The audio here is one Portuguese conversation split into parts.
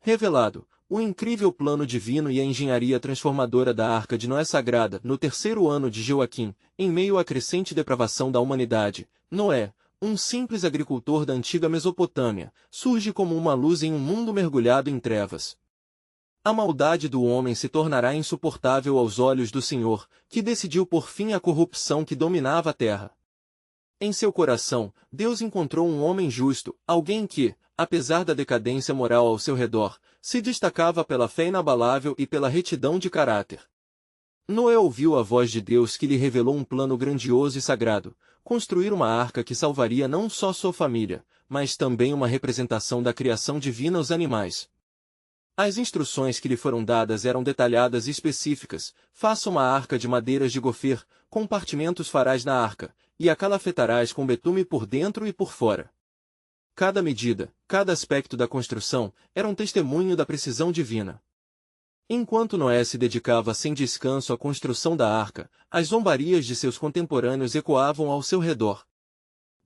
revelado o incrível plano divino e a engenharia transformadora da Arca de Noé sagrada no terceiro ano de Joaquim, em meio à crescente depravação da humanidade. Noé, um simples agricultor da antiga Mesopotâmia, surge como uma luz em um mundo mergulhado em trevas. A maldade do homem se tornará insuportável aos olhos do Senhor, que decidiu pôr fim à corrupção que dominava a terra. Em seu coração, Deus encontrou um homem justo, alguém que, apesar da decadência moral ao seu redor, se destacava pela fé inabalável e pela retidão de caráter. Noé ouviu a voz de Deus que lhe revelou um plano grandioso e sagrado: construir uma arca que salvaria não só sua família, mas também uma representação da criação divina aos animais. As instruções que lhe foram dadas eram detalhadas e específicas: faça uma arca de madeiras de gofer, compartimentos farás na arca, e a calafetarás com betume por dentro e por fora. Cada medida, cada aspecto da construção, era um testemunho da precisão divina. Enquanto Noé se dedicava sem descanso à construção da arca, as zombarias de seus contemporâneos ecoavam ao seu redor.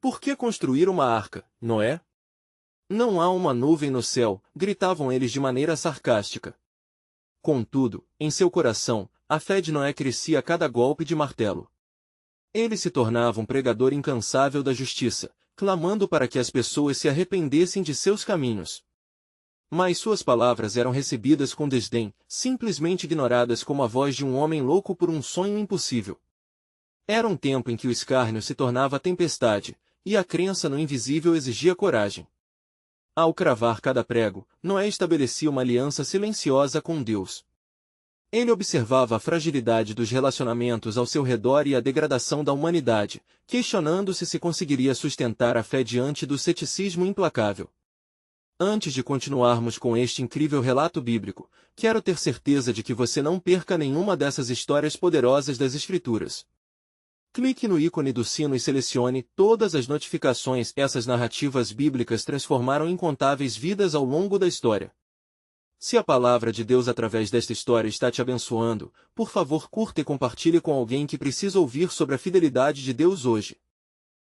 Por que construir uma arca, Noé? Não há uma nuvem no céu, gritavam eles de maneira sarcástica. Contudo, em seu coração, a fé de Noé crescia a cada golpe de martelo. Ele se tornava um pregador incansável da justiça, clamando para que as pessoas se arrependessem de seus caminhos. Mas suas palavras eram recebidas com desdém, simplesmente ignoradas como a voz de um homem louco por um sonho impossível. Era um tempo em que o escárnio se tornava tempestade, e a crença no invisível exigia coragem. Ao cravar cada prego, Noé estabelecia uma aliança silenciosa com Deus. Ele observava a fragilidade dos relacionamentos ao seu redor e a degradação da humanidade, questionando-se se conseguiria sustentar a fé diante do ceticismo implacável. Antes de continuarmos com este incrível relato bíblico, quero ter certeza de que você não perca nenhuma dessas histórias poderosas das Escrituras. Clique no ícone do sino e selecione todas as notificações. Essas narrativas bíblicas transformaram incontáveis vidas ao longo da história. Se a palavra de Deus através desta história está te abençoando, por favor curta e compartilhe com alguém que precisa ouvir sobre a fidelidade de Deus hoje.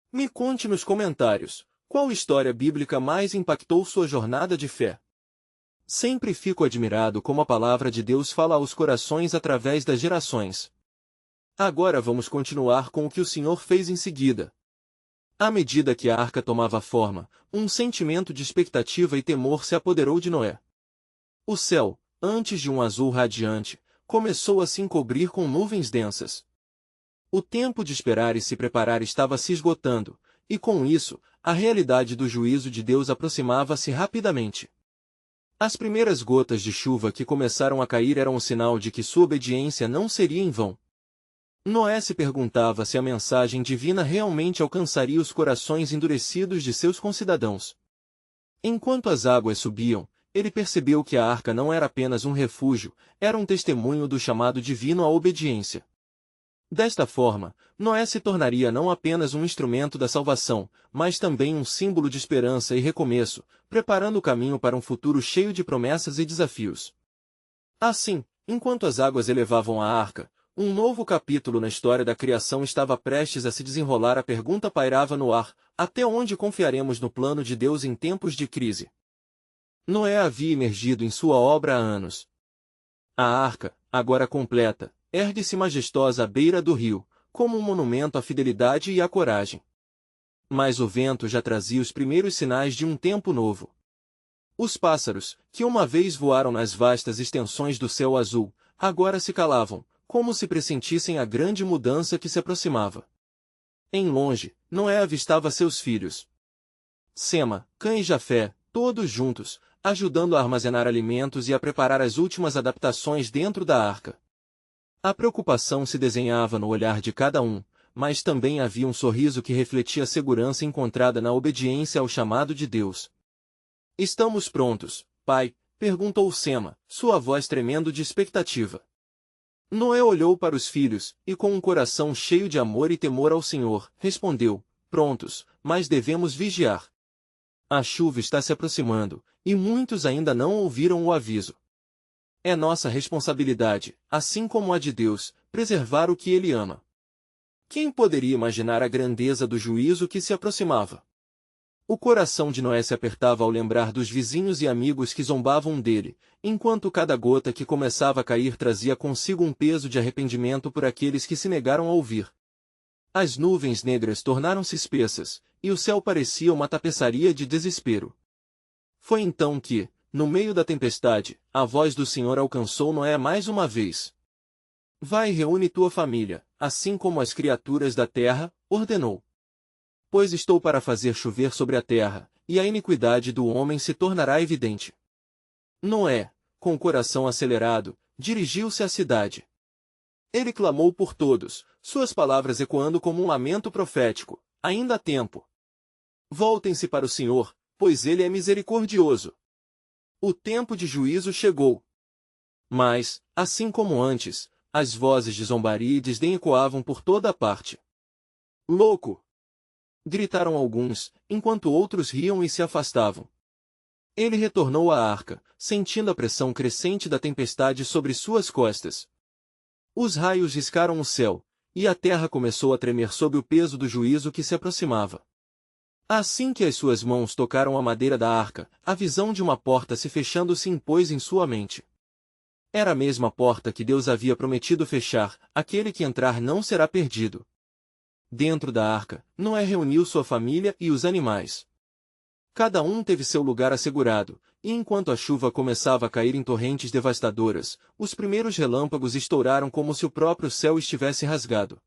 Me conte nos comentários, qual história bíblica mais impactou sua jornada de fé? Sempre fico admirado como a palavra de Deus fala aos corações através das gerações. Agora vamos continuar com o que o Senhor fez em seguida. À medida que a arca tomava forma, um sentimento de expectativa e temor se apoderou de Noé. O céu, antes de um azul radiante, começou a se encobrir com nuvens densas. O tempo de esperar e se preparar estava se esgotando, e com isso, a realidade do juízo de Deus aproximava-se rapidamente. As primeiras gotas de chuva que começaram a cair eram um sinal de que sua obediência não seria em vão. Noé se perguntava se a mensagem divina realmente alcançaria os corações endurecidos de seus concidadãos. Enquanto as águas subiam, ele percebeu que a arca não era apenas um refúgio, era um testemunho do chamado divino à obediência. Desta forma, Noé se tornaria não apenas um instrumento da salvação, mas também um símbolo de esperança e recomeço, preparando o caminho para um futuro cheio de promessas e desafios. Assim, enquanto as águas elevavam a arca, um novo capítulo na história da criação estava prestes a se desenrolar. A pergunta pairava no ar: até onde confiaremos no plano de Deus em tempos de crise? Noé havia emergido em sua obra há anos. A arca, agora completa, ergue-se majestosa à beira do rio, como um monumento à fidelidade e à coragem. Mas o vento já trazia os primeiros sinais de um tempo novo. Os pássaros, que uma vez voaram nas vastas extensões do céu azul, agora se calavam, como se pressentissem a grande mudança que se aproximava. Em longe, Noé avistava seus filhos, Sema, Cã e Jafé, todos juntos, ajudando a armazenar alimentos e a preparar as últimas adaptações dentro da arca. A preocupação se desenhava no olhar de cada um, mas também havia um sorriso que refletia a segurança encontrada na obediência ao chamado de Deus. Estamos prontos, pai? Perguntou Sema, sua voz tremendo de expectativa. Noé olhou para os filhos, e com um coração cheio de amor e temor ao Senhor, respondeu: prontos, mas devemos vigiar. A chuva está se aproximando, e muitos ainda não ouviram o aviso. É nossa responsabilidade, assim como a de Deus, preservar o que Ele ama. Quem poderia imaginar a grandeza do juízo que se aproximava? O coração de Noé se apertava ao lembrar dos vizinhos e amigos que zombavam dele, enquanto cada gota que começava a cair trazia consigo um peso de arrependimento por aqueles que se negaram a ouvir. As nuvens negras tornaram-se espessas, e o céu parecia uma tapeçaria de desespero. Foi então que, no meio da tempestade, a voz do Senhor alcançou Noé mais uma vez. Vai e reúne tua família, assim como as criaturas da terra, ordenou. Pois estou para fazer chover sobre a terra, e a iniquidade do homem se tornará evidente. Noé, com o coração acelerado, dirigiu-se à cidade. Ele clamou por todos, suas palavras ecoando como um lamento profético: ainda há tempo. Voltem-se para o Senhor, pois ele é misericordioso. O tempo de juízo chegou. Mas, assim como antes, as vozes de zombaria e desdém ecoavam por toda a parte. Louco! Gritaram alguns, enquanto outros riam e se afastavam. Ele retornou à arca, sentindo a pressão crescente da tempestade sobre suas costas. Os raios riscaram o céu, e a terra começou a tremer sob o peso do juízo que se aproximava. Assim que as suas mãos tocaram a madeira da arca, a visão de uma porta se fechando se impôs em sua mente. Era a mesma porta que Deus havia prometido fechar: aquele que entrar não será perdido. Dentro da arca, Noé reuniu sua família e os animais. Cada um teve seu lugar assegurado, e enquanto a chuva começava a cair em torrentes devastadoras, os primeiros relâmpagos estouraram como se o próprio céu estivesse rasgado.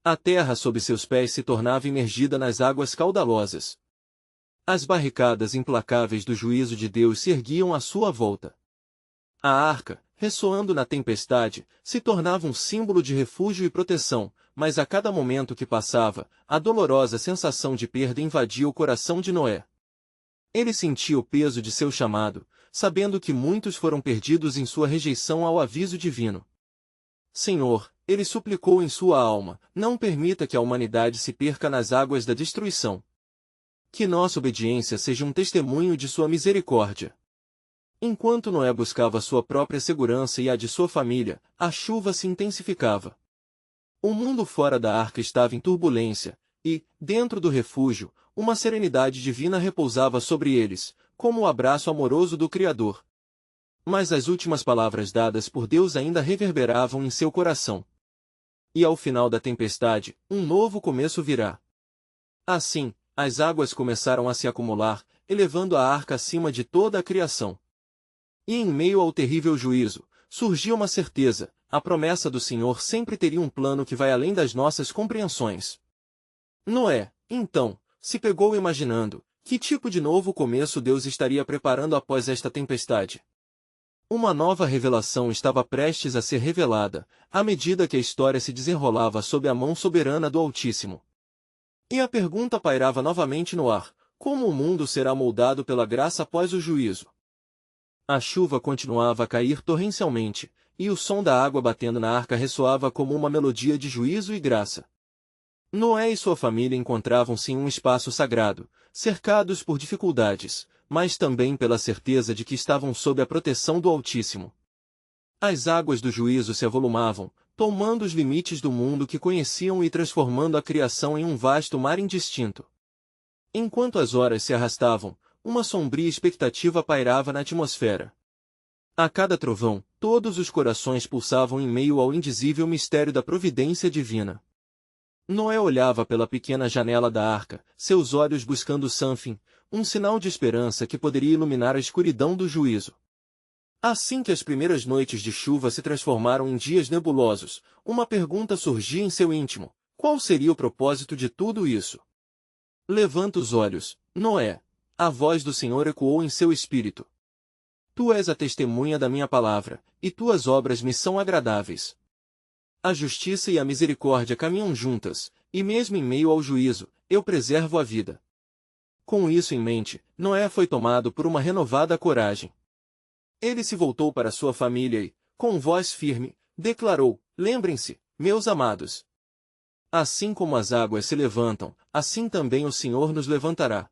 A terra sob seus pés se tornava imergida nas águas caudalosas. As barricadas implacáveis do juízo de Deus se erguiam à sua volta. A arca, ressoando na tempestade, se tornava um símbolo de refúgio e proteção, mas a cada momento que passava, a dolorosa sensação de perda invadia o coração de Noé. Ele sentia o peso de seu chamado, sabendo que muitos foram perdidos em sua rejeição ao aviso divino. Senhor, ele suplicou em sua alma, não permita que a humanidade se perca nas águas da destruição. Que nossa obediência seja um testemunho de sua misericórdia. Enquanto Noé buscava sua própria segurança e a de sua família, a chuva se intensificava. O mundo fora da arca estava em turbulência, e, dentro do refúgio, uma serenidade divina repousava sobre eles, como o abraço amoroso do Criador. Mas as últimas palavras dadas por Deus ainda reverberavam em seu coração. E ao final da tempestade, um novo começo virá. Assim, as águas começaram a se acumular, elevando a arca acima de toda a criação. E em meio ao terrível juízo, surgia uma certeza: a promessa do Senhor sempre teria um plano que vai além das nossas compreensões. Noé, então, se pegou imaginando que tipo de novo começo Deus estaria preparando após esta tempestade. Uma nova revelação estava prestes a ser revelada, à medida que a história se desenrolava sob a mão soberana do Altíssimo. E a pergunta pairava novamente no ar: como o mundo será moldado pela graça após o juízo? A chuva continuava a cair torrencialmente, e o som da água batendo na arca ressoava como uma melodia de juízo e graça. Noé e sua família encontravam-se em um espaço sagrado, cercados por dificuldades, mas também pela certeza de que estavam sob a proteção do Altíssimo. As águas do juízo se avolumavam, tomando os limites do mundo que conheciam e transformando a criação em um vasto mar indistinto. Enquanto as horas se arrastavam, uma sombria expectativa pairava na atmosfera. A cada trovão, todos os corações pulsavam em meio ao indizível mistério da providência divina. Noé olhava pela pequena janela da arca, seus olhos buscando Sanfim, um sinal de esperança que poderia iluminar a escuridão do juízo. Assim que as primeiras noites de chuva se transformaram em dias nebulosos, uma pergunta surgia em seu íntimo: qual seria o propósito de tudo isso? Levanta os olhos, Noé. A voz do Senhor ecoou em seu espírito. Tu és a testemunha da minha palavra, e tuas obras me são agradáveis. A justiça e a misericórdia caminham juntas, e mesmo em meio ao juízo, eu preservo a vida. Com isso em mente, Noé foi tomado por uma renovada coragem. Ele se voltou para sua família e, com voz firme, declarou: lembrem-se, meus amados. Assim como as águas se levantam, assim também o Senhor nos levantará.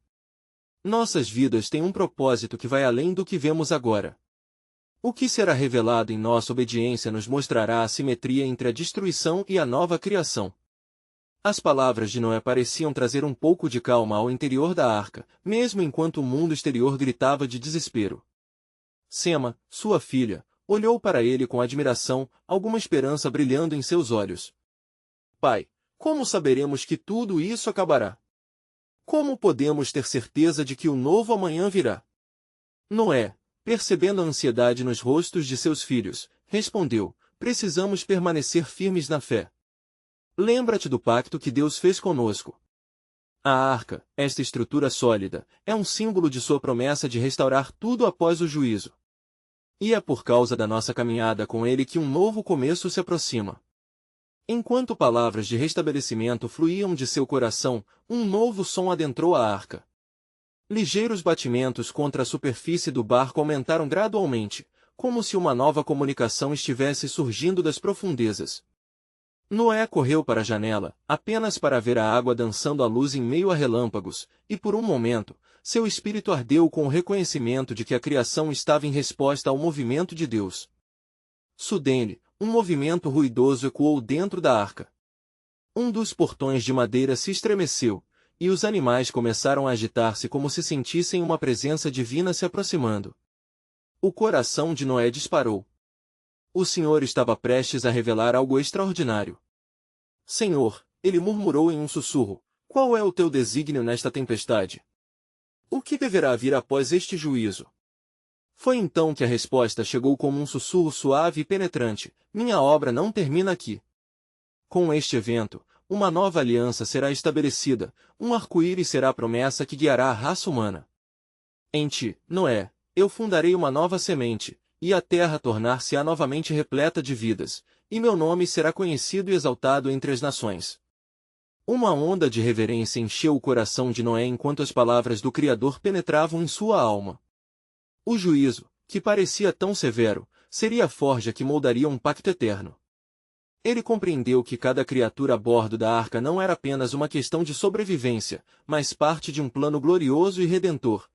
Nossas vidas têm um propósito que vai além do que vemos agora. O que será revelado em nossa obediência nos mostrará a simetria entre a destruição e a nova criação. As palavras de Noé pareciam trazer um pouco de calma ao interior da arca, mesmo enquanto o mundo exterior gritava de desespero. Sema, sua filha, olhou para ele com admiração, alguma esperança brilhando em seus olhos. Pai, como saberemos que tudo isso acabará? Como podemos ter certeza de que o novo amanhã virá? Noé, percebendo a ansiedade nos rostos de seus filhos, respondeu: precisamos permanecer firmes na fé. Lembra-te do pacto que Deus fez conosco. A arca, esta estrutura sólida, é um símbolo de sua promessa de restaurar tudo após o juízo. E é por causa da nossa caminhada com ele que um novo começo se aproxima. Enquanto palavras de restabelecimento fluíam de seu coração, um novo som adentrou a arca. Ligeiros batimentos contra a superfície do barco aumentaram gradualmente, como se uma nova comunicação estivesse surgindo das profundezas. Noé correu para a janela, apenas para ver a água dançando à luz em meio a relâmpagos, e por um momento, seu espírito ardeu com o reconhecimento de que a criação estava em resposta ao movimento de Deus. Sudene, um movimento ruidoso ecoou dentro da arca. Um dos portões de madeira se estremeceu, e os animais começaram a agitar-se como se sentissem uma presença divina se aproximando. O coração de Noé disparou. O Senhor estava prestes a revelar algo extraordinário. Senhor, ele murmurou em um sussurro, qual é o teu desígnio nesta tempestade? O que deverá vir após este juízo? Foi então que a resposta chegou como um sussurro suave e penetrante, minha obra não termina aqui. Com este evento, uma nova aliança será estabelecida, um arco-íris será a promessa que guiará a raça humana. Em ti, Noé, eu fundarei uma nova semente, e a terra tornar-se-á novamente repleta de vidas, e meu nome será conhecido e exaltado entre as nações. Uma onda de reverência encheu o coração de Noé enquanto as palavras do Criador penetravam em sua alma. O juízo, que parecia tão severo, seria a forja que moldaria um pacto eterno. Ele compreendeu que cada criatura a bordo da arca não era apenas uma questão de sobrevivência, mas parte de um plano glorioso e redentor.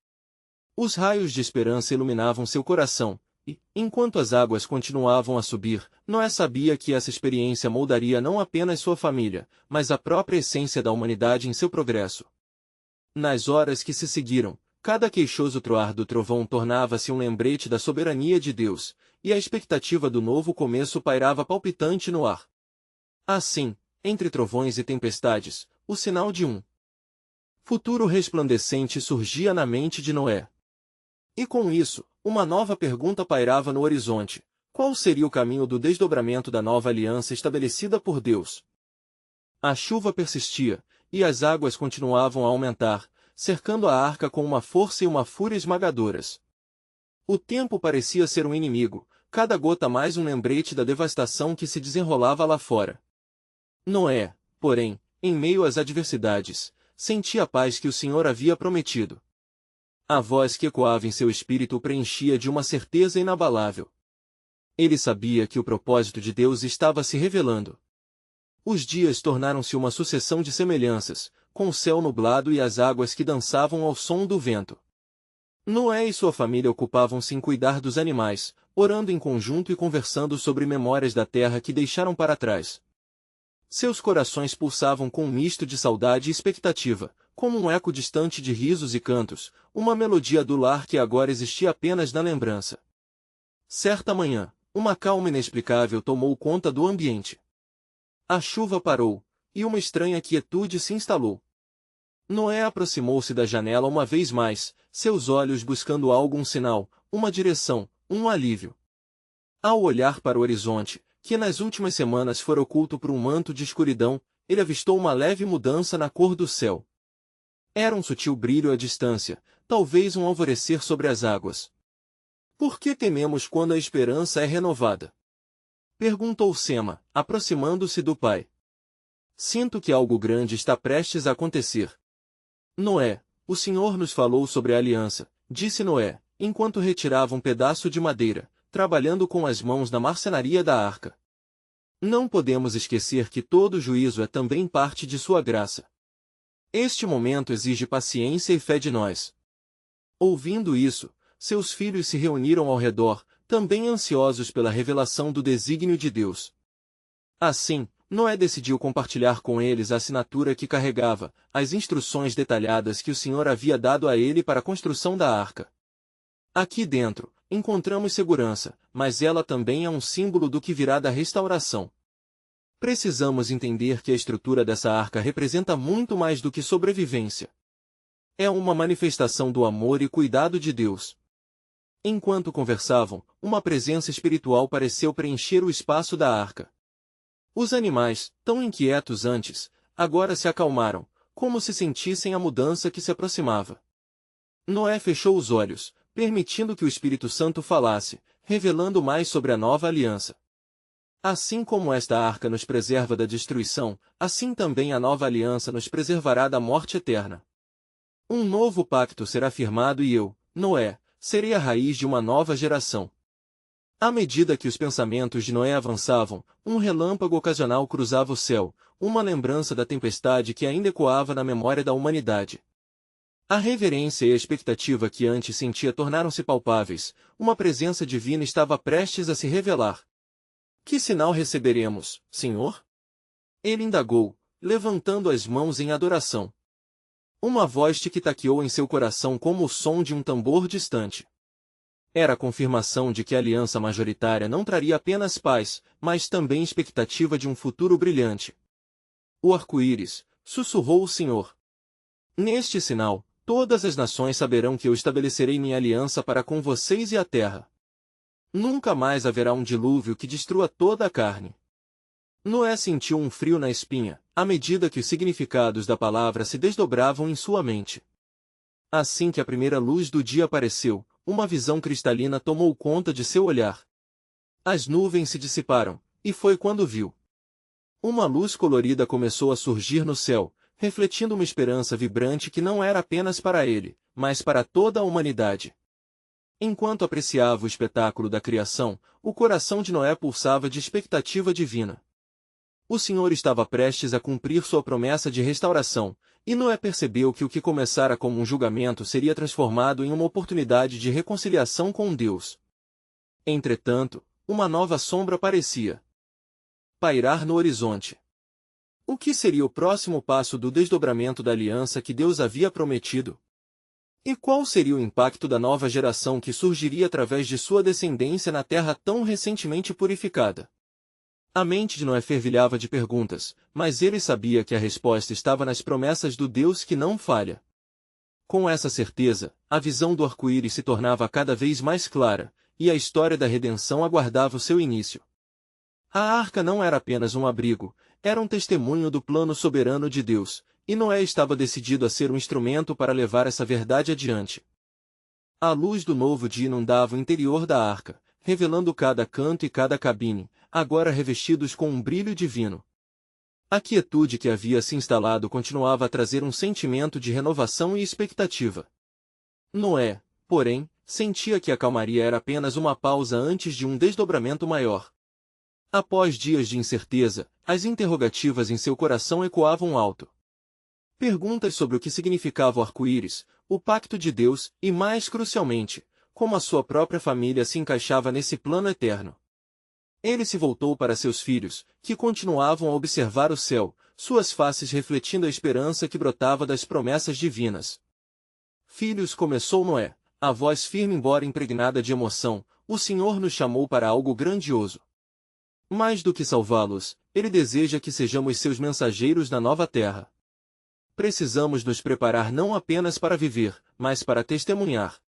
Os raios de esperança iluminavam seu coração, e, enquanto as águas continuavam a subir, Noé sabia que essa experiência moldaria não apenas sua família, mas a própria essência da humanidade em seu progresso. Nas horas que se seguiram, cada queixoso troar do trovão tornava-se um lembrete da soberania de Deus, e a expectativa do novo começo pairava palpitante no ar. Assim, entre trovões e tempestades, o sinal de um futuro resplandecente surgia na mente de Noé. E com isso, uma nova pergunta pairava no horizonte: qual seria o caminho do desdobramento da nova aliança estabelecida por Deus? A chuva persistia, e as águas continuavam a aumentar, cercando a arca com uma força e uma fúria esmagadoras. O tempo parecia ser um inimigo, cada gota mais um lembrete da devastação que se desenrolava lá fora. Noé, porém, em meio às adversidades, sentia a paz que o Senhor havia prometido. A voz que ecoava em seu espírito o preenchia de uma certeza inabalável. Ele sabia que o propósito de Deus estava se revelando. Os dias tornaram-se uma sucessão de semelhanças, com o céu nublado e as águas que dançavam ao som do vento. Noé e sua família ocupavam-se em cuidar dos animais, orando em conjunto e conversando sobre memórias da terra que deixaram para trás. Seus corações pulsavam com um misto de saudade e expectativa, como um eco distante de risos e cantos, uma melodia do lar que agora existia apenas na lembrança. Certa manhã, uma calma inexplicável tomou conta do ambiente. A chuva parou, e uma estranha quietude se instalou. Noé aproximou-se da janela uma vez mais, seus olhos buscando algo, um sinal, uma direção, um alívio. Ao olhar para o horizonte, que nas últimas semanas fora oculto por um manto de escuridão, ele avistou uma leve mudança na cor do céu. Era um sutil brilho à distância, talvez um alvorecer sobre as águas. Por que tememos quando a esperança é renovada? Perguntou Sema, aproximando-se do pai. Sinto que algo grande está prestes a acontecer. Noé, o Senhor nos falou sobre a aliança, disse Noé, enquanto retirava um pedaço de madeira, trabalhando com as mãos na marcenaria da arca. Não podemos esquecer que todo juízo é também parte de sua graça. Este momento exige paciência e fé de nós. Ouvindo isso, seus filhos se reuniram ao redor, também ansiosos pela revelação do desígnio de Deus. Assim, Noé decidiu compartilhar com eles a assinatura que carregava, as instruções detalhadas que o Senhor havia dado a ele para a construção da arca. Aqui dentro, encontramos segurança, mas ela também é um símbolo do que virá da restauração. Precisamos entender que a estrutura dessa arca representa muito mais do que sobrevivência. É uma manifestação do amor e cuidado de Deus. Enquanto conversavam, uma presença espiritual pareceu preencher o espaço da arca. Os animais, tão inquietos antes, agora se acalmaram, como se sentissem a mudança que se aproximava. Noé fechou os olhos, permitindo que o Espírito Santo falasse, revelando mais sobre a nova aliança. Assim como esta arca nos preserva da destruição, assim também a nova aliança nos preservará da morte eterna. Um novo pacto será firmado e eu, Noé, serei a raiz de uma nova geração. À medida que os pensamentos de Noé avançavam, um relâmpago ocasional cruzava o céu, uma lembrança da tempestade que ainda ecoava na memória da humanidade. A reverência e a expectativa que antes sentia tornaram-se palpáveis, uma presença divina estava prestes a se revelar. Que sinal receberemos, Senhor? Ele indagou, levantando as mãos em adoração. Uma voz tic-taqueou em seu coração como o som de um tambor distante. Era a confirmação de que a aliança majoritária não traria apenas paz, mas também expectativa de um futuro brilhante. O arco-íris, sussurrou o Senhor. Neste sinal, todas as nações saberão que eu estabelecerei minha aliança para com vocês e a terra. Nunca mais haverá um dilúvio que destrua toda a carne. Noé sentiu um frio na espinha, à medida que os significados da palavra se desdobravam em sua mente. Assim que a primeira luz do dia apareceu, uma visão cristalina tomou conta de seu olhar. As nuvens se dissiparam, e foi quando viu. Uma luz colorida começou a surgir no céu, refletindo uma esperança vibrante que não era apenas para ele, mas para toda a humanidade. Enquanto apreciava o espetáculo da criação, o coração de Noé pulsava de expectativa divina. O Senhor estava prestes a cumprir sua promessa de restauração, e Noé percebeu que o que começara como um julgamento seria transformado em uma oportunidade de reconciliação com Deus. Entretanto, uma nova sombra parecia pairar no horizonte. O que seria o próximo passo do desdobramento da aliança que Deus havia prometido? E qual seria o impacto da nova geração que surgiria através de sua descendência na terra tão recentemente purificada? A mente de Noé fervilhava de perguntas, mas ele sabia que a resposta estava nas promessas do Deus que não falha. Com essa certeza, a visão do arco-íris se tornava cada vez mais clara, e a história da redenção aguardava o seu início. A arca não era apenas um abrigo, era um testemunho do plano soberano de Deus, e Noé estava decidido a ser um instrumento para levar essa verdade adiante. A luz do novo dia inundava o interior da arca, revelando cada canto e cada cabine, agora revestidos com um brilho divino. A quietude que havia se instalado continuava a trazer um sentimento de renovação e expectativa. Noé, porém, sentia que a calmaria era apenas uma pausa antes de um desdobramento maior. Após dias de incerteza, as interrogativas em seu coração ecoavam alto. Perguntas sobre o que significava o arco-íris, o pacto de Deus e, mais crucialmente, como a sua própria família se encaixava nesse plano eterno. Ele se voltou para seus filhos, que continuavam a observar o céu, suas faces refletindo a esperança que brotava das promessas divinas. Filhos, começou Noé, a voz firme embora impregnada de emoção, o Senhor nos chamou para algo grandioso. Mais do que salvá-los, Ele deseja que sejamos seus mensageiros na nova terra. Precisamos nos preparar não apenas para viver, mas para testemunhar.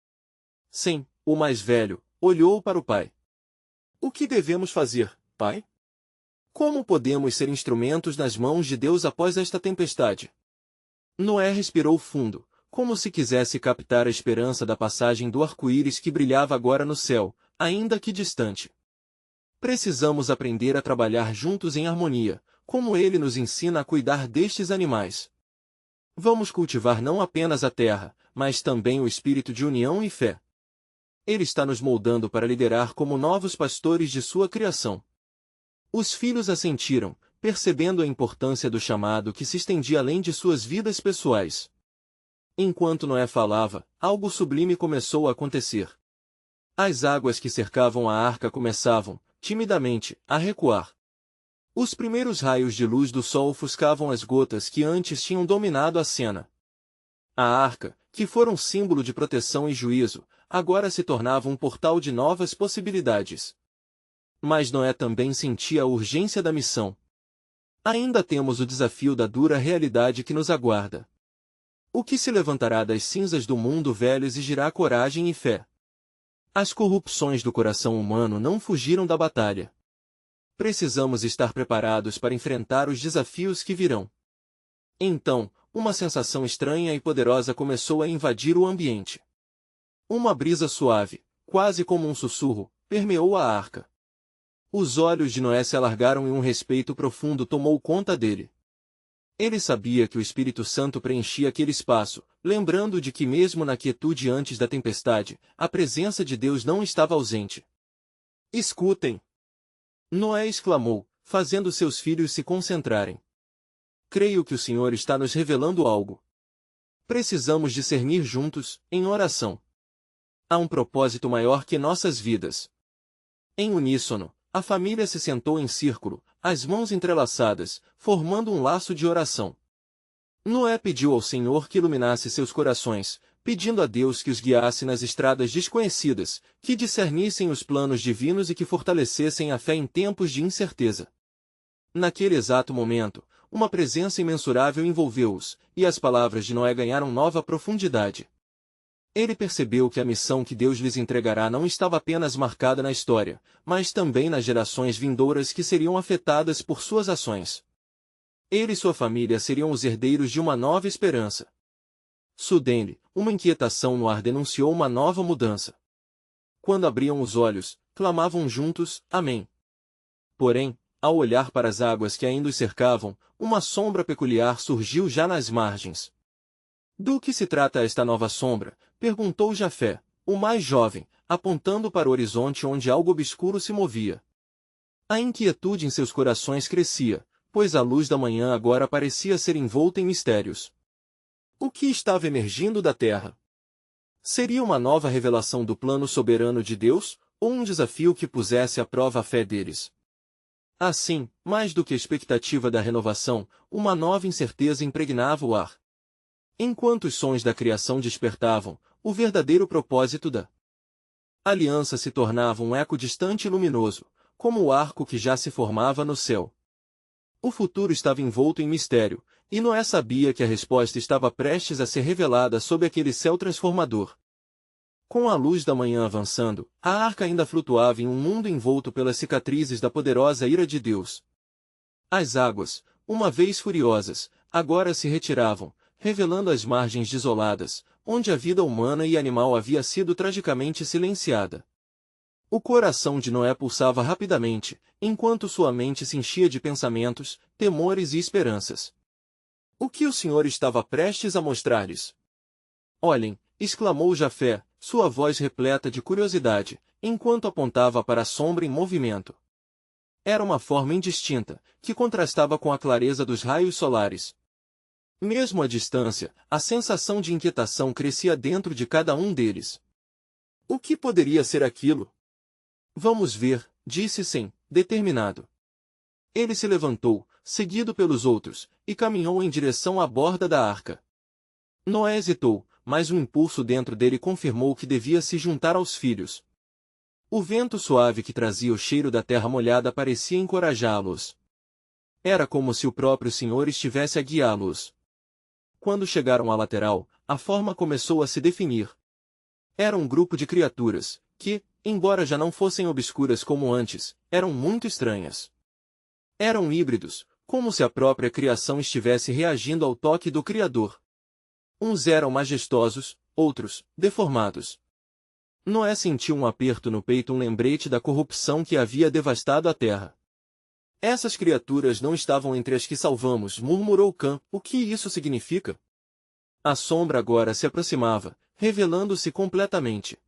Sim, o mais velho olhou para o pai. O que devemos fazer, pai? Como podemos ser instrumentos nas mãos de Deus após esta tempestade? Noé respirou fundo, como se quisesse captar a esperança da passagem do arco-íris que brilhava agora no céu, ainda que distante. Precisamos aprender a trabalhar juntos em harmonia, como ele nos ensina a cuidar destes animais. Vamos cultivar não apenas a terra, mas também o espírito de união e fé. Ele está nos moldando para liderar como novos pastores de sua criação. Os filhos assentiram, percebendo a importância do chamado que se estendia além de suas vidas pessoais. Enquanto Noé falava, algo sublime começou a acontecer. As águas que cercavam a arca começavam, timidamente, a recuar. Os primeiros raios de luz do sol ofuscavam as gotas que antes tinham dominado a cena. A arca, que fora um símbolo de proteção e juízo, agora se tornava um portal de novas possibilidades. Mas Noé também sentia a urgência da missão. Ainda temos o desafio da dura realidade que nos aguarda. O que se levantará das cinzas do mundo velho exigirá coragem e fé. As corrupções do coração humano não fugiram da batalha. Precisamos estar preparados para enfrentar os desafios que virão. Então, uma sensação estranha e poderosa começou a invadir o ambiente. Uma brisa suave, quase como um sussurro, permeou a arca. Os olhos de Noé se alargaram e um respeito profundo tomou conta dele. Ele sabia que o Espírito Santo preenchia aquele espaço, lembrando de que mesmo na quietude antes da tempestade, a presença de Deus não estava ausente. Escutem! Noé exclamou, fazendo seus filhos se concentrarem. Creio que o Senhor está nos revelando algo. Precisamos discernir juntos, em oração. Há um propósito maior que nossas vidas. Em uníssono, a família se sentou em círculo, as mãos entrelaçadas, formando um laço de oração. Noé pediu ao Senhor que iluminasse seus corações, pedindo a Deus que os guiasse nas estradas desconhecidas, que discernissem os planos divinos e que fortalecessem a fé em tempos de incerteza. Naquele exato momento, uma presença imensurável envolveu-os, e as palavras de Noé ganharam nova profundidade. Ele percebeu que a missão que Deus lhes entregará não estava apenas marcada na história, mas também nas gerações vindouras que seriam afetadas por suas ações. Ele e sua família seriam os herdeiros de uma nova esperança. Sudene, uma inquietação no ar denunciou uma nova mudança. Quando abriam os olhos, clamavam juntos, Amém. Porém, ao olhar para as águas que ainda os cercavam, uma sombra peculiar surgiu já nas margens. Do que se trata esta nova sombra? Perguntou Jafé, o mais jovem, apontando para o horizonte onde algo obscuro se movia. A inquietude em seus corações crescia, pois a luz da manhã agora parecia ser envolta em mistérios. O que estava emergindo da terra? Seria uma nova revelação do plano soberano de Deus, ou um desafio que pusesse à prova a fé deles? Assim, mais do que a expectativa da renovação, uma nova incerteza impregnava o ar. Enquanto os sons da criação despertavam, o verdadeiro propósito da aliança se tornava um eco distante e luminoso, como o arco que já se formava no céu. O futuro estava envolto em mistério, e Noé sabia que a resposta estava prestes a ser revelada sob aquele céu transformador. Com a luz da manhã avançando, a arca ainda flutuava em um mundo envolto pelas cicatrizes da poderosa ira de Deus. As águas, uma vez furiosas, agora se retiravam, revelando as margens desoladas, onde a vida humana e animal havia sido tragicamente silenciada. O coração de Noé pulsava rapidamente, enquanto sua mente se enchia de pensamentos, temores e esperanças. O que o Senhor estava prestes a mostrar-lhes? Olhem, exclamou Jafé, sua voz repleta de curiosidade, enquanto apontava para a sombra em movimento. Era uma forma indistinta, que contrastava com a clareza dos raios solares. Mesmo à distância, a sensação de inquietação crescia dentro de cada um deles. O que poderia ser aquilo? Vamos ver, disse Sem, determinado. Ele se levantou, seguido pelos outros, e caminhou em direção à borda da arca. Noé hesitou, mas um impulso dentro dele confirmou que devia se juntar aos filhos. O vento suave que trazia o cheiro da terra molhada parecia encorajá-los. Era como se o próprio Senhor estivesse a guiá-los. Quando chegaram à lateral, a forma começou a se definir. Era um grupo de criaturas, que, embora já não fossem obscuras como antes, eram muito estranhas. Eram híbridos, como se a própria criação estivesse reagindo ao toque do Criador. Uns eram majestosos, outros, deformados. Noé sentiu um aperto no peito, um lembrete da corrupção que havia devastado a terra. Essas criaturas não estavam entre as que salvamos, murmurou Cã. O que isso significa? A sombra agora se aproximava, revelando-se completamente.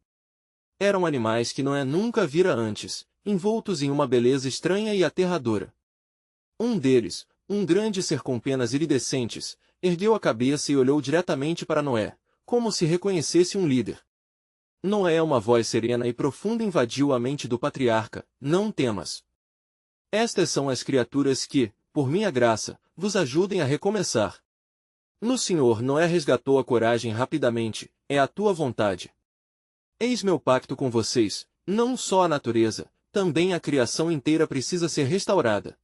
Eram animais que Noé nunca vira antes, envoltos em uma beleza estranha e aterradora. Um deles, um grande ser com penas iridescentes, ergueu a cabeça e olhou diretamente para Noé, como se reconhecesse um líder. Noé, uma voz serena e profunda invadiu a mente do patriarca, não temas. Estas são as criaturas que, por minha graça, vos ajudem a recomeçar. No Senhor Noé resgatou a coragem rapidamente, é a tua vontade. Eis meu pacto com vocês, não só a natureza, também a criação inteira precisa ser restaurada.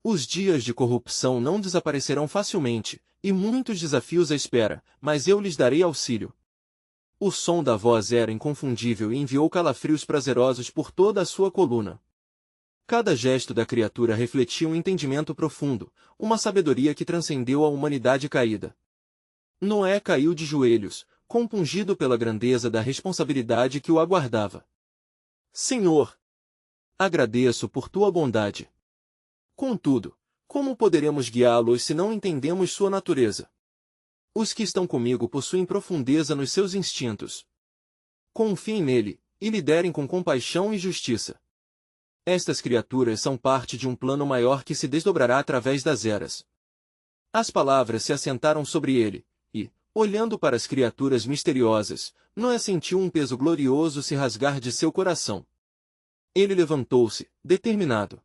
Os dias de corrupção não desaparecerão facilmente, e muitos desafios à espera, mas eu lhes darei auxílio. O som da voz era inconfundível e enviou calafrios prazerosos por toda a sua coluna. Cada gesto da criatura refletia um entendimento profundo, uma sabedoria que transcendeu a humanidade caída. Noé caiu de joelhos, compungido pela grandeza da responsabilidade que o aguardava. Senhor, agradeço por tua bondade. Contudo, como poderemos guiá-los se não entendemos sua natureza? Os que estão comigo possuem profundeza nos seus instintos. Confiem nele, e liderem com compaixão e justiça. Estas criaturas são parte de um plano maior que se desdobrará através das eras. As palavras se assentaram sobre ele, e, olhando para as criaturas misteriosas, Noé sentiu um peso glorioso se rasgar de seu coração. Ele levantou-se, determinado.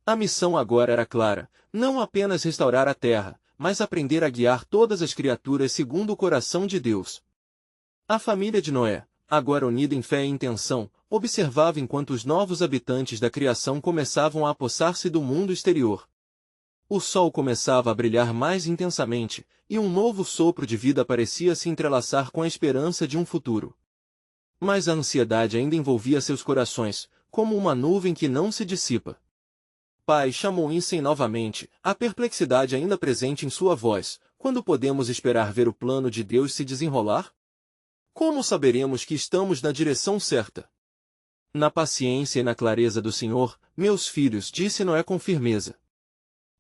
A missão agora era clara, não apenas restaurar a terra, mas aprender a guiar todas as criaturas segundo o coração de Deus. A família de Noé, agora unida em fé e intenção, observava enquanto os novos habitantes da criação começavam a apossar-se do mundo exterior. O sol começava a brilhar mais intensamente, e um novo sopro de vida parecia se entrelaçar com a esperança de um futuro. Mas a ansiedade ainda envolvia seus corações, como uma nuvem que não se dissipa. Pai, chamou Insem novamente, a perplexidade ainda presente em sua voz. Quando podemos esperar ver o plano de Deus se desenrolar? Como saberemos que estamos na direção certa? Na paciência e na clareza do Senhor, meus filhos, disse Noé com firmeza.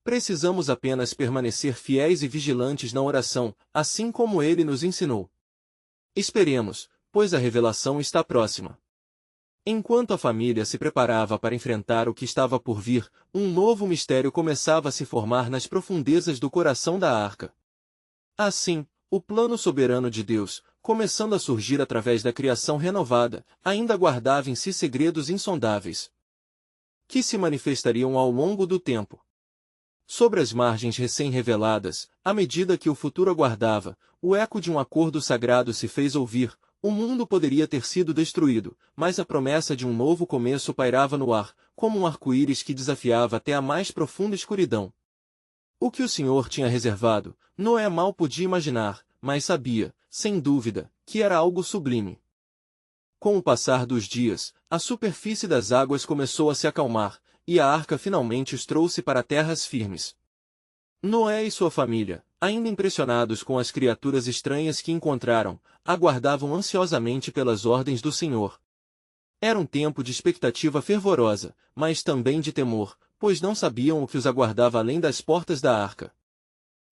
Precisamos apenas permanecer fiéis e vigilantes na oração, assim como ele nos ensinou. Esperemos, pois a revelação está próxima. Enquanto a família se preparava para enfrentar o que estava por vir, um novo mistério começava a se formar nas profundezas do coração da arca. Assim, o plano soberano de Deus, começando a surgir através da criação renovada, ainda guardava em si segredos insondáveis, que se manifestariam ao longo do tempo. Sobre as margens recém-reveladas, à medida que o futuro aguardava, o eco de um acordo sagrado se fez ouvir. O mundo poderia ter sido destruído, mas a promessa de um novo começo pairava no ar, como um arco-íris que desafiava até a mais profunda escuridão. O que o Senhor tinha reservado, Noé mal podia imaginar, mas sabia, sem dúvida, que era algo sublime. Com o passar dos dias, a superfície das águas começou a se acalmar, e a arca finalmente os trouxe para terras firmes. Noé e sua família, ainda impressionados com as criaturas estranhas que encontraram, aguardavam ansiosamente pelas ordens do Senhor. Era um tempo de expectativa fervorosa, mas também de temor, pois não sabiam o que os aguardava além das portas da arca.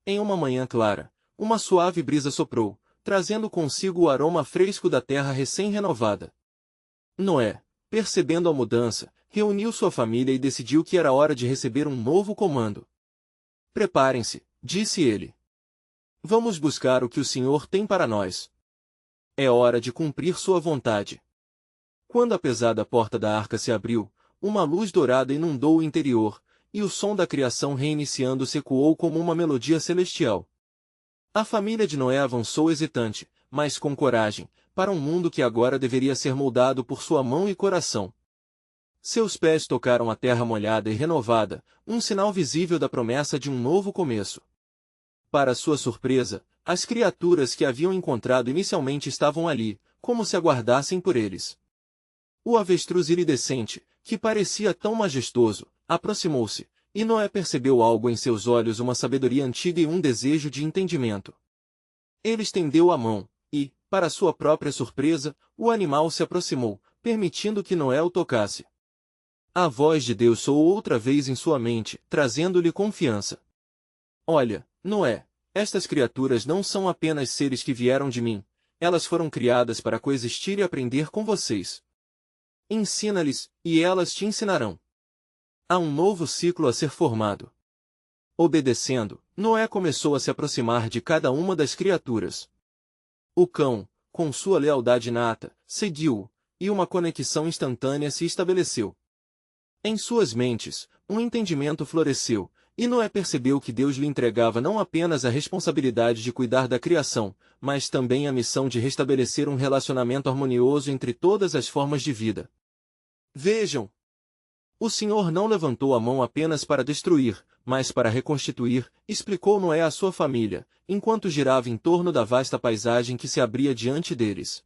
Em uma manhã clara, uma suave brisa soprou, trazendo consigo o aroma fresco da terra recém-renovada. Noé, percebendo a mudança, reuniu sua família e decidiu que era hora de receber um novo comando. Preparem-se, disse ele. Vamos buscar o que o Senhor tem para nós. É hora de cumprir sua vontade. Quando a pesada porta da arca se abriu, uma luz dourada inundou o interior, e o som da criação reiniciando-se ecoou como uma melodia celestial. A família de Noé avançou hesitante, mas com coragem, para um mundo que agora deveria ser moldado por sua mão e coração. Seus pés tocaram a terra molhada e renovada, um sinal visível da promessa de um novo começo. Para sua surpresa, as criaturas que haviam encontrado inicialmente estavam ali, como se aguardassem por eles. O avestruz iridescente, que parecia tão majestoso, aproximou-se, e Noé percebeu algo em seus olhos, uma sabedoria antiga e um desejo de entendimento. Ele estendeu a mão, e, para sua própria surpresa, o animal se aproximou, permitindo que Noé o tocasse. A voz de Deus soou outra vez em sua mente, trazendo-lhe confiança. Olha, Noé, estas criaturas não são apenas seres que vieram de mim, elas foram criadas para coexistir e aprender com vocês. Ensina-lhes, e elas te ensinarão. Há um novo ciclo a ser formado. Obedecendo, Noé começou a se aproximar de cada uma das criaturas. O cão, com sua lealdade inata, seguiu-o, e uma conexão instantânea se estabeleceu. Em suas mentes, um entendimento floresceu, e Noé percebeu que Deus lhe entregava não apenas a responsabilidade de cuidar da criação, mas também a missão de restabelecer um relacionamento harmonioso entre todas as formas de vida. Vejam! O Senhor não levantou a mão apenas para destruir, mas para reconstituir, explicou Noé à sua família, enquanto girava em torno da vasta paisagem que se abria diante deles.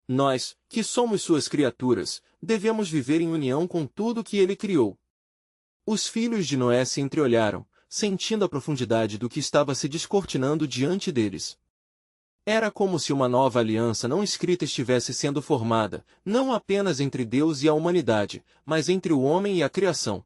Nós, que somos suas criaturas, devemos viver em união com tudo que ele criou. Os filhos de Noé se entreolharam, sentindo a profundidade do que estava se descortinando diante deles. Era como se uma nova aliança não escrita estivesse sendo formada, não apenas entre Deus e a humanidade, mas entre o homem e a criação.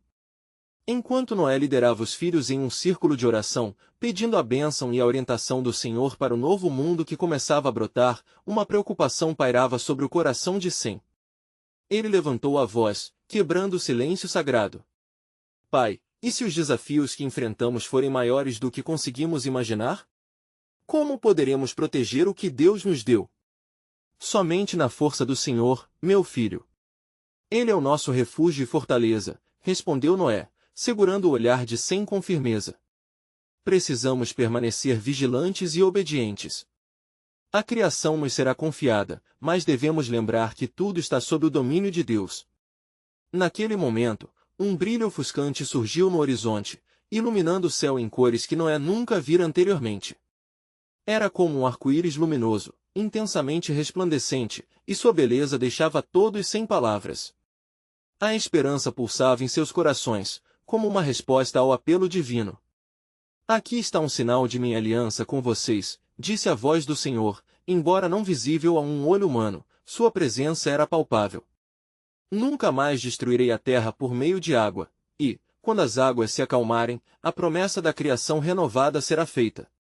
Enquanto Noé liderava os filhos em um círculo de oração, pedindo a bênção e a orientação do Senhor para o novo mundo que começava a brotar, uma preocupação pairava sobre o coração de Sem. Ele levantou a voz, quebrando o silêncio sagrado. Pai, e se os desafios que enfrentamos forem maiores do que conseguimos imaginar? Como poderemos proteger o que Deus nos deu? Somente na força do Senhor, meu filho. Ele é o nosso refúgio e fortaleza, respondeu Noé, segurando o olhar de Sem com firmeza. Precisamos permanecer vigilantes e obedientes. A criação nos será confiada, mas devemos lembrar que tudo está sob o domínio de Deus. Naquele momento, um brilho ofuscante surgiu no horizonte, iluminando o céu em cores que Noé nunca vira anteriormente. Era como um arco-íris luminoso, intensamente resplandecente, e sua beleza deixava todos sem palavras. A esperança pulsava em seus corações, como uma resposta ao apelo divino. Aqui está um sinal de minha aliança com vocês, disse a voz do Senhor, embora não visível a um olho humano, sua presença era palpável. Nunca mais destruirei a terra por meio de água, e, quando as águas se acalmarem, a promessa da criação renovada será feita.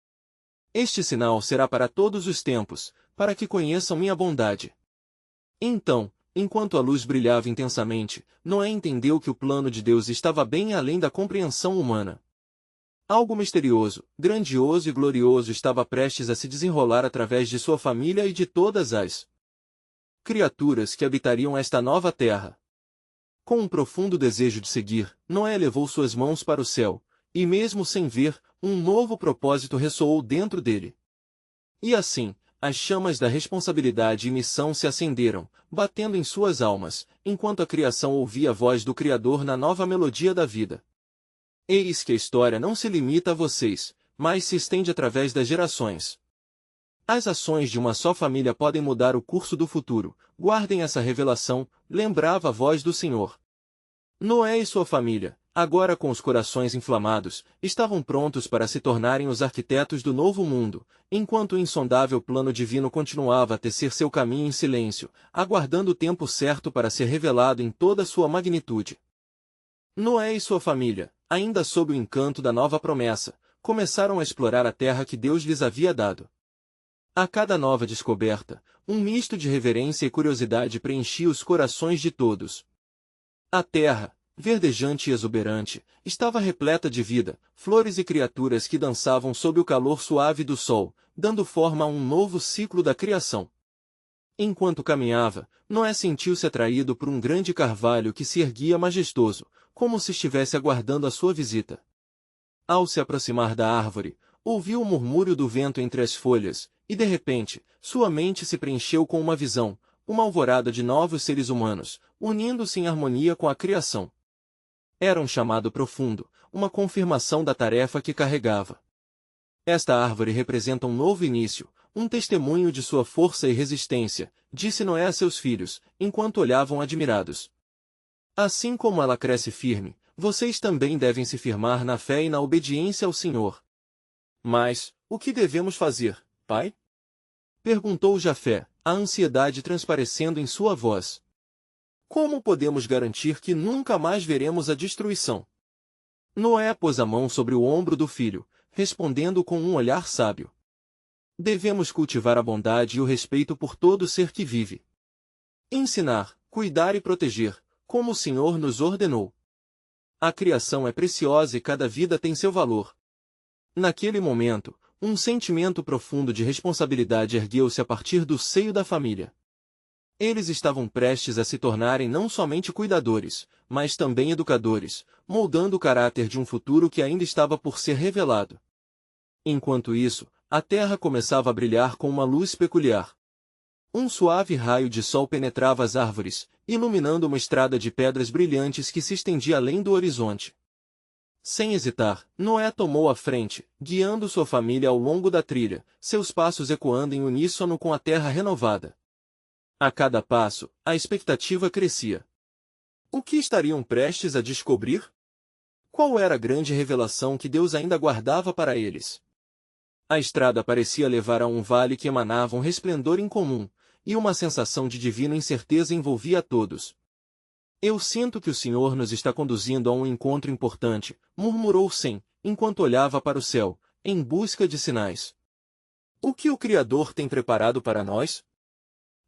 Este sinal será para todos os tempos, para que conheçam minha bondade. Então, enquanto a luz brilhava intensamente, Noé entendeu que o plano de Deus estava bem além da compreensão humana. Algo misterioso, grandioso e glorioso estava prestes a se desenrolar através de sua família e de todas as criaturas que habitariam esta nova terra. Com um profundo desejo de seguir, Noé levou suas mãos para o céu, e mesmo sem ver, um novo propósito ressoou dentro dele. E assim, as chamas da responsabilidade e missão se acenderam, batendo em suas almas, enquanto a criação ouvia a voz do Criador na nova melodia da vida. Eis que a história não se limita a vocês, mas se estende através das gerações. As ações de uma só família podem mudar o curso do futuro. Guardem essa revelação, lembrava a voz do Senhor. Noé e sua família, agora com os corações inflamados, estavam prontos para se tornarem os arquitetos do novo mundo, enquanto o insondável plano divino continuava a tecer seu caminho em silêncio, aguardando o tempo certo para ser revelado em toda sua magnitude. Noé e sua família, ainda sob o encanto da nova promessa, começaram a explorar a terra que Deus lhes havia dado. A cada nova descoberta, um misto de reverência e curiosidade preenchia os corações de todos. A terra, verdejante e exuberante, estava repleta de vida, flores e criaturas que dançavam sob o calor suave do sol, dando forma a um novo ciclo da criação. Enquanto caminhava, Noé sentiu-se atraído por um grande carvalho que se erguia majestoso, como se estivesse aguardando a sua visita. Ao se aproximar da árvore, ouviu o murmúrio do vento entre as folhas, e de repente, sua mente se preencheu com uma visão, uma alvorada de novos seres humanos, unindo-se em harmonia com a criação. Era um chamado profundo, uma confirmação da tarefa que carregava. Esta árvore representa um novo início, um testemunho de sua força e resistência, disse Noé a seus filhos, enquanto olhavam admirados. Assim como ela cresce firme, vocês também devem se firmar na fé e na obediência ao Senhor. Mas, o que devemos fazer, pai? Perguntou Jafé, a ansiedade transparecendo em sua voz. Como podemos garantir que nunca mais veremos a destruição? Noé pôs a mão sobre o ombro do filho, respondendo com um olhar sábio. Devemos cultivar a bondade e o respeito por todo ser que vive. Ensinar, cuidar e proteger, como o Senhor nos ordenou. A criação é preciosa e cada vida tem seu valor. Naquele momento, um sentimento profundo de responsabilidade ergueu-se a partir do seio da família. Eles estavam prestes a se tornarem não somente cuidadores, mas também educadores, moldando o caráter de um futuro que ainda estava por ser revelado. Enquanto isso, a terra começava a brilhar com uma luz peculiar. Um suave raio de sol penetrava as árvores, iluminando uma estrada de pedras brilhantes que se estendia além do horizonte. Sem hesitar, Noé tomou a frente, guiando sua família ao longo da trilha, seus passos ecoando em uníssono com a terra renovada. A cada passo, a expectativa crescia. O que estariam prestes a descobrir? Qual era a grande revelação que Deus ainda guardava para eles? A estrada parecia levar a um vale que emanava um resplendor incomum, e uma sensação de divina incerteza envolvia a todos. Eu sinto que o Senhor nos está conduzindo a um encontro importante, murmurou Sem, enquanto olhava para o céu, em busca de sinais. O que o Criador tem preparado para nós?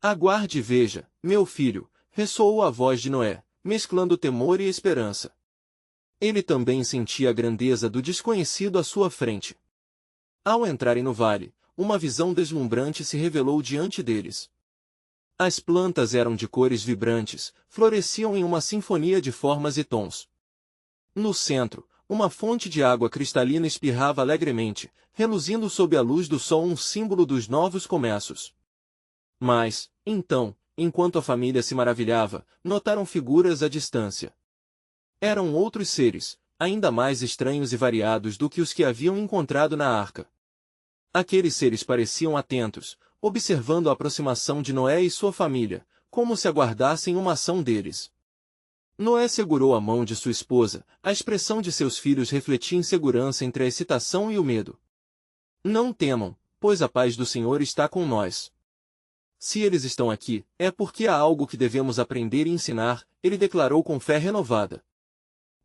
Aguarde e veja, meu filho, ressoou a voz de Noé, mesclando temor e esperança. Ele também sentia a grandeza do desconhecido à sua frente. Ao entrarem no vale, uma visão deslumbrante se revelou diante deles. As plantas eram de cores vibrantes, floresciam em uma sinfonia de formas e tons. No centro, uma fonte de água cristalina espirrava alegremente, reluzindo sob a luz do sol, um símbolo dos novos começos. Mas, então, enquanto a família se maravilhava, notaram figuras à distância. Eram outros seres, ainda mais estranhos e variados do que os que haviam encontrado na arca. Aqueles seres pareciam atentos, observando a aproximação de Noé e sua família, como se aguardassem uma ação deles. Noé segurou a mão de sua esposa, a expressão de seus filhos refletia insegurança entre a excitação e o medo. Não temam, pois a paz do Senhor está com nós. Se eles estão aqui, é porque há algo que devemos aprender e ensinar, ele declarou com fé renovada.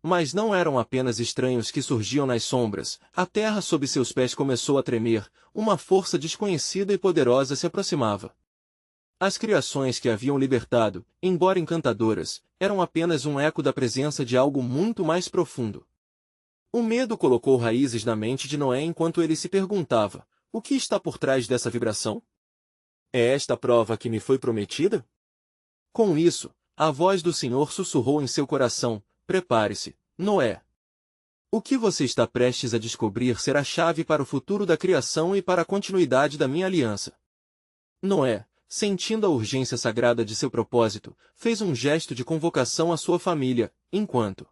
Mas não eram apenas estranhos que surgiam nas sombras, a terra sob seus pés começou a tremer, uma força desconhecida e poderosa se aproximava. As criações que haviam libertado, embora encantadoras, eram apenas um eco da presença de algo muito mais profundo. O medo colocou raízes na mente de Noé enquanto ele se perguntava, o que está por trás dessa vibração? É esta a prova que me foi prometida? Com isso, a voz do Senhor sussurrou em seu coração, prepare-se, Noé. O que você está prestes a descobrir será chave para o futuro da criação e para a continuidade da minha aliança. Noé, sentindo a urgência sagrada de seu propósito, fez um gesto de convocação à sua família, enquanto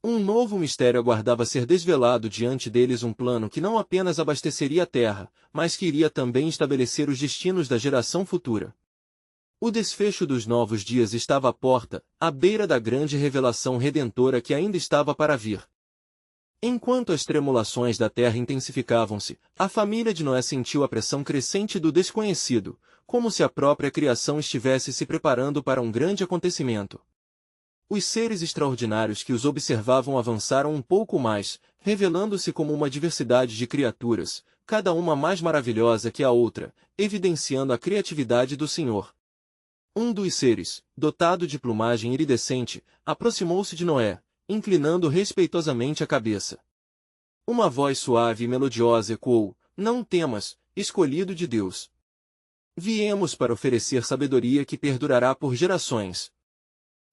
um novo mistério aguardava ser desvelado diante deles, um plano que não apenas abasteceria a terra, mas que iria também estabelecer os destinos da geração futura. O desfecho dos novos dias estava à porta, à beira da grande revelação redentora que ainda estava para vir. Enquanto as tremulações da terra intensificavam-se, a família de Noé sentiu a pressão crescente do desconhecido, como se a própria criação estivesse se preparando para um grande acontecimento. Os seres extraordinários que os observavam avançaram um pouco mais, revelando-se como uma diversidade de criaturas, cada uma mais maravilhosa que a outra, evidenciando a criatividade do Senhor. Um dos seres, dotado de plumagem iridescente, aproximou-se de Noé, inclinando respeitosamente a cabeça. Uma voz suave e melodiosa ecoou, não temas, escolhido de Deus. Viemos para oferecer sabedoria que perdurará por gerações.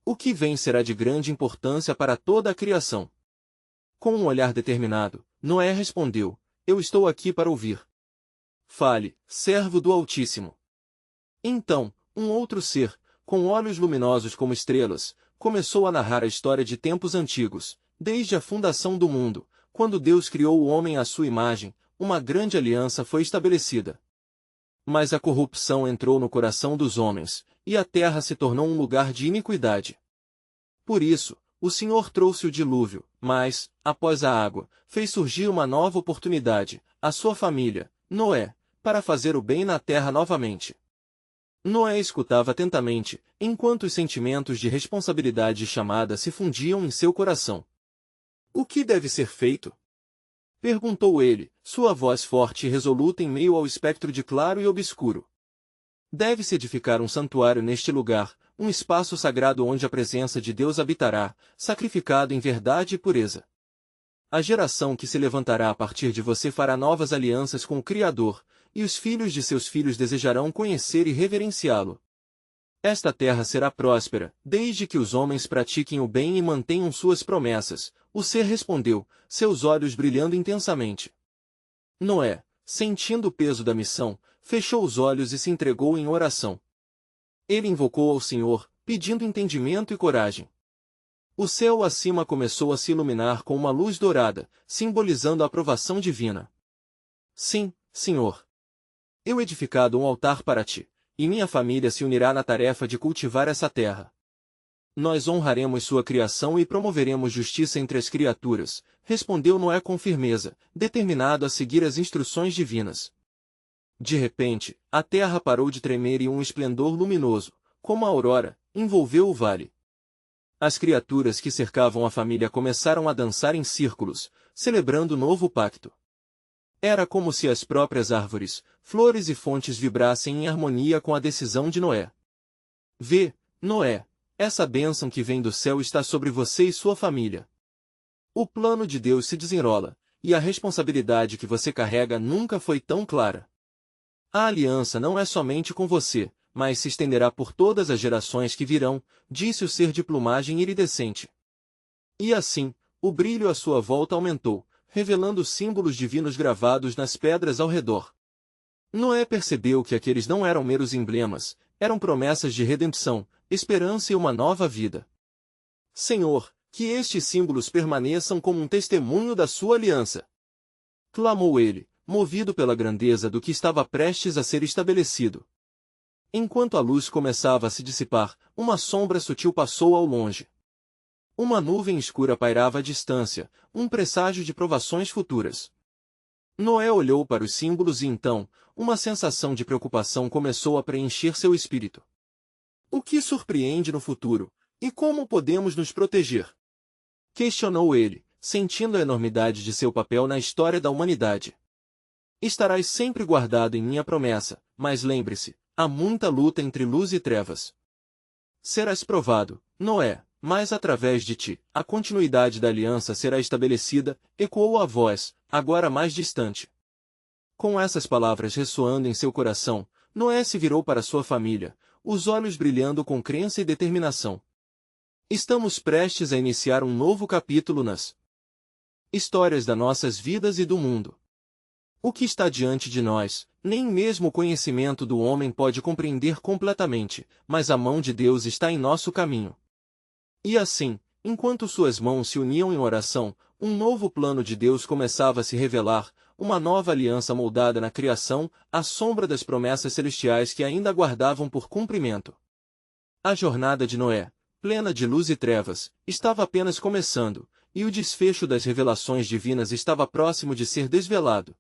O que vem será de grande importância para toda a criação. Com um olhar determinado, Noé respondeu, eu estou aqui para ouvir. Fale, servo do Altíssimo. Então, um outro ser, com olhos luminosos como estrelas, começou a narrar a história de tempos antigos, desde a fundação do mundo, quando Deus criou o homem à sua imagem, uma grande aliança foi estabelecida. Mas a corrupção entrou no coração dos homens, e a terra se tornou um lugar de iniquidade. Por isso, o Senhor trouxe o dilúvio, mas, após a água, fez surgir uma nova oportunidade, a sua família, Noé, para fazer o bem na terra novamente. Noé escutava atentamente, enquanto os sentimentos de responsabilidade e chamada se fundiam em seu coração. O que deve ser feito? Perguntou ele, sua voz forte e resoluta em meio ao espectro de claro e obscuro. Deve-se edificar um santuário neste lugar, um espaço sagrado onde a presença de Deus habitará, sacrificado em verdade e pureza. A geração que se levantará a partir de você fará novas alianças com o Criador, e os filhos de seus filhos desejarão conhecer e reverenciá-lo. Esta terra será próspera, desde que os homens pratiquem o bem e mantenham suas promessas. O ser respondeu, seus olhos brilhando intensamente. Noé, sentindo o peso da missão, fechou os olhos e se entregou em oração. Ele invocou ao Senhor, pedindo entendimento e coragem. O céu acima começou a se iluminar com uma luz dourada, simbolizando a aprovação divina. Sim, Senhor. Eu edificado um altar para ti, e minha família se unirá na tarefa de cultivar essa terra. Nós honraremos sua criação e promoveremos justiça entre as criaturas, respondeu Noé com firmeza, determinado a seguir as instruções divinas. De repente, a terra parou de tremer e um esplendor luminoso, como a aurora, envolveu o vale. As criaturas que cercavam a família começaram a dançar em círculos, celebrando o novo pacto. Era como se as próprias árvores, flores e fontes vibrassem em harmonia com a decisão de Noé. Vê, Noé, essa bênção que vem do céu está sobre você e sua família. O plano de Deus se desenrola, e a responsabilidade que você carrega nunca foi tão clara. A aliança não é somente com você, mas se estenderá por todas as gerações que virão, disse o ser de plumagem iridescente. E assim, o brilho à sua volta aumentou, revelando símbolos divinos gravados nas pedras ao redor. Noé percebeu que aqueles não eram meros emblemas, eram promessas de redenção, esperança e uma nova vida. Senhor, que estes símbolos permaneçam como um testemunho da sua aliança. Clamou ele, movido pela grandeza do que estava prestes a ser estabelecido. Enquanto a luz começava a se dissipar, uma sombra sutil passou ao longe. Uma nuvem escura pairava à distância, um presságio de provações futuras. Noé olhou para os símbolos e então, uma sensação de preocupação começou a preencher seu espírito. O que surpreende no futuro? E como podemos nos proteger? Questionou ele, sentindo a enormidade de seu papel na história da humanidade. Estarás sempre guardado em minha promessa, mas lembre-se, há muita luta entre luz e trevas. Serás provado, Noé, mas através de ti, a continuidade da aliança será estabelecida, ecoou a voz, agora mais distante. Com essas palavras ressoando em seu coração, Noé se virou para sua família, os olhos brilhando com crença e determinação. Estamos prestes a iniciar um novo capítulo nas histórias das nossas vidas e do mundo. O que está diante de nós, nem mesmo o conhecimento do homem pode compreender completamente, mas a mão de Deus está em nosso caminho. E assim, enquanto suas mãos se uniam em oração, um novo plano de Deus começava a se revelar, uma nova aliança moldada na criação, à sombra das promessas celestiais que ainda aguardavam por cumprimento. A jornada de Noé, plena de luz e trevas, estava apenas começando, e o desfecho das revelações divinas estava próximo de ser desvelado.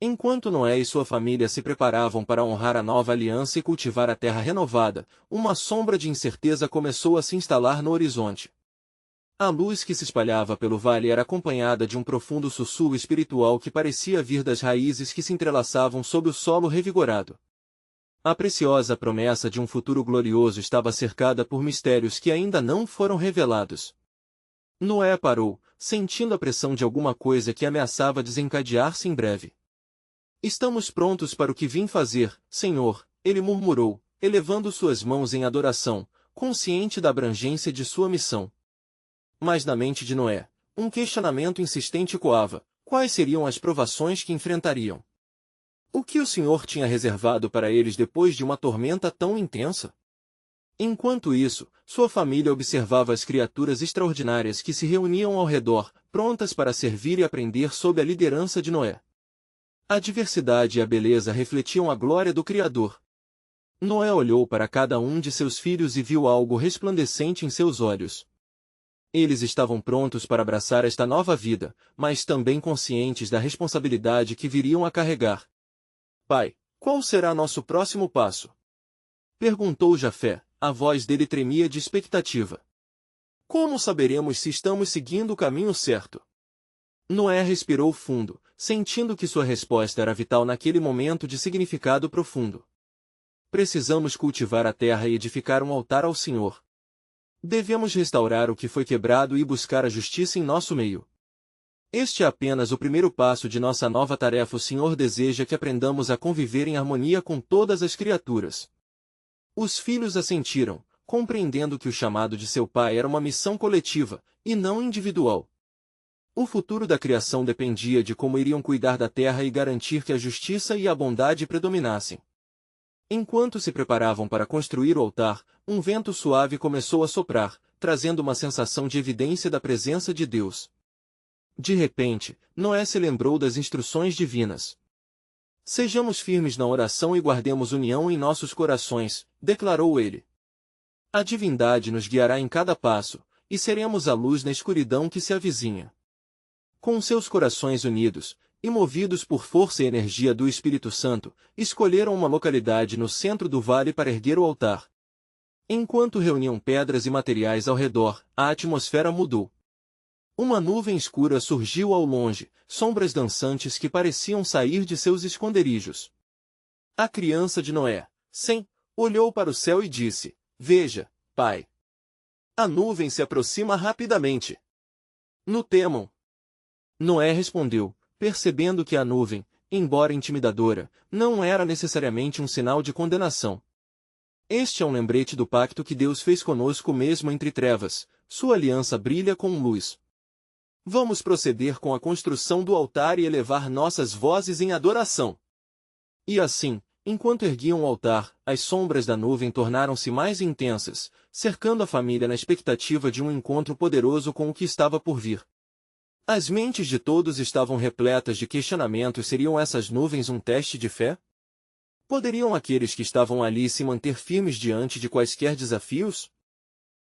Enquanto Noé e sua família se preparavam para honrar a nova aliança e cultivar a terra renovada, uma sombra de incerteza começou a se instalar no horizonte. A luz que se espalhava pelo vale era acompanhada de um profundo sussurro espiritual que parecia vir das raízes que se entrelaçavam sob o solo revigorado. A preciosa promessa de um futuro glorioso estava cercada por mistérios que ainda não foram revelados. Noé parou, sentindo a pressão de alguma coisa que ameaçava desencadear-se em breve. Estamos prontos para o que vim fazer, Senhor, ele murmurou, elevando suas mãos em adoração, consciente da abrangência de sua missão. Mas na mente de Noé, um questionamento insistente coava: quais seriam as provações que enfrentariam? O que o Senhor tinha reservado para eles depois de uma tormenta tão intensa? Enquanto isso, sua família observava as criaturas extraordinárias que se reuniam ao redor, prontas para servir e aprender sob a liderança de Noé. A diversidade e a beleza refletiam a glória do Criador. Noé olhou para cada um de seus filhos e viu algo resplandecente em seus olhos. Eles estavam prontos para abraçar esta nova vida, mas também conscientes da responsabilidade que viriam a carregar. Pai, qual será nosso próximo passo? Perguntou Jafé, a voz dele tremia de expectativa. Como saberemos se estamos seguindo o caminho certo? Noé respirou fundo, sentindo que sua resposta era vital naquele momento de significado profundo. Precisamos cultivar a terra e edificar um altar ao Senhor. Devemos restaurar o que foi quebrado e buscar a justiça em nosso meio. Este é apenas o primeiro passo de nossa nova tarefa. O Senhor deseja que aprendamos a conviver em harmonia com todas as criaturas. Os filhos assentiram, compreendendo que o chamado de seu pai era uma missão coletiva, e não individual. O futuro da criação dependia de como iriam cuidar da terra e garantir que a justiça e a bondade predominassem. Enquanto se preparavam para construir o altar, um vento suave começou a soprar, trazendo uma sensação de evidência da presença de Deus. De repente, Noé se lembrou das instruções divinas. Sejamos firmes na oração e guardemos união em nossos corações, declarou ele. A divindade nos guiará em cada passo, e seremos a luz na escuridão que se avizinha. Com seus corações unidos, e movidos por força e energia do Espírito Santo, escolheram uma localidade no centro do vale para erguer o altar. Enquanto reuniam pedras e materiais ao redor, a atmosfera mudou. Uma nuvem escura surgiu ao longe, sombras dançantes que pareciam sair de seus esconderijos. A criança de Noé, Sem, olhou para o céu e disse: Veja, pai. A nuvem se aproxima rapidamente. Não temam. Noé respondeu, percebendo que a nuvem, embora intimidadora, não era necessariamente um sinal de condenação. Este é um lembrete do pacto que Deus fez conosco mesmo entre trevas, sua aliança brilha com luz. Vamos proceder com a construção do altar e elevar nossas vozes em adoração. E assim, enquanto erguiam o altar, as sombras da nuvem tornaram-se mais intensas, cercando a família na expectativa de um encontro poderoso com o que estava por vir. As mentes de todos estavam repletas de questionamentos. Seriam essas nuvens um teste de fé? Poderiam aqueles que estavam ali se manter firmes diante de quaisquer desafios?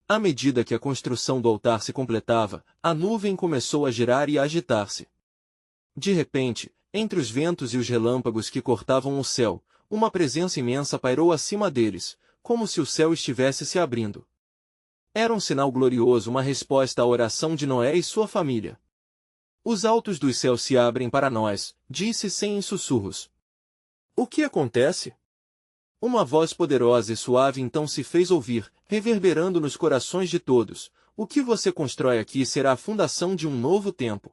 À medida que a construção do altar se completava, a nuvem começou a girar e a agitar-se. De repente, entre os ventos e os relâmpagos que cortavam o céu, uma presença imensa pairou acima deles, como se o céu estivesse se abrindo. Era um sinal glorioso, uma resposta à oração de Noé e sua família. Os altos dos céus se abrem para nós, disse Sem em sussurros. O que acontece? Uma voz poderosa e suave então se fez ouvir, reverberando nos corações de todos. O que você constrói aqui será a fundação de um novo tempo.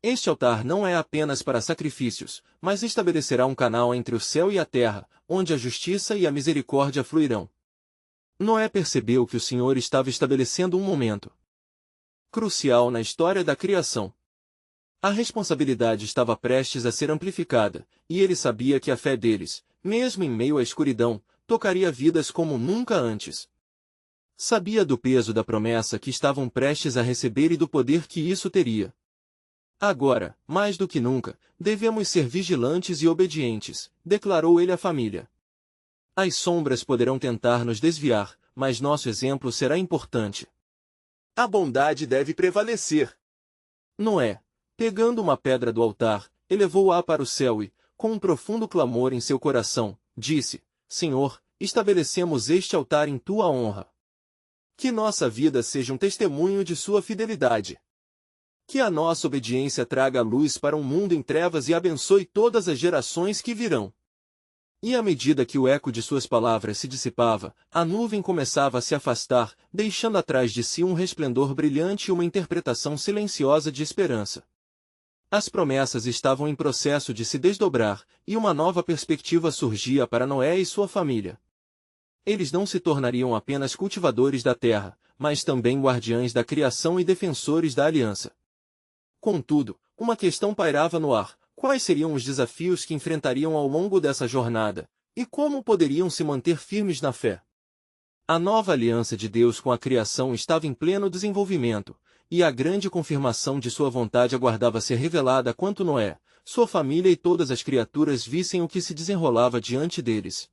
Este altar não é apenas para sacrifícios, mas estabelecerá um canal entre o céu e a terra, onde a justiça e a misericórdia fluirão. Noé percebeu que o Senhor estava estabelecendo um momento crucial na história da criação. A responsabilidade estava prestes a ser amplificada, e ele sabia que a fé deles, mesmo em meio à escuridão, tocaria vidas como nunca antes. Sabia do peso da promessa que estavam prestes a receber e do poder que isso teria. Agora, mais do que nunca, devemos ser vigilantes e obedientes, declarou ele à família. As sombras poderão tentar nos desviar, mas nosso exemplo será importante. A bondade deve prevalecer. Noé, pegando uma pedra do altar, elevou-a para o céu e, com um profundo clamor em seu coração, disse: Senhor, estabelecemos este altar em tua honra. Que nossa vida seja um testemunho de sua fidelidade. Que a nossa obediência traga luz para um mundo em trevas e abençoe todas as gerações que virão. E à medida que o eco de suas palavras se dissipava, a nuvem começava a se afastar, deixando atrás de si um resplendor brilhante e uma interpretação silenciosa de esperança. As promessas estavam em processo de se desdobrar, e uma nova perspectiva surgia para Noé e sua família. Eles não se tornariam apenas cultivadores da terra, mas também guardiães da criação e defensores da aliança. Contudo, uma questão pairava no ar: quais seriam os desafios que enfrentariam ao longo dessa jornada, e como poderiam se manter firmes na fé? A nova aliança de Deus com a criação estava em pleno desenvolvimento, e a grande confirmação de sua vontade aguardava ser revelada quanto Noé, sua família e todas as criaturas vissem o que se desenrolava diante deles.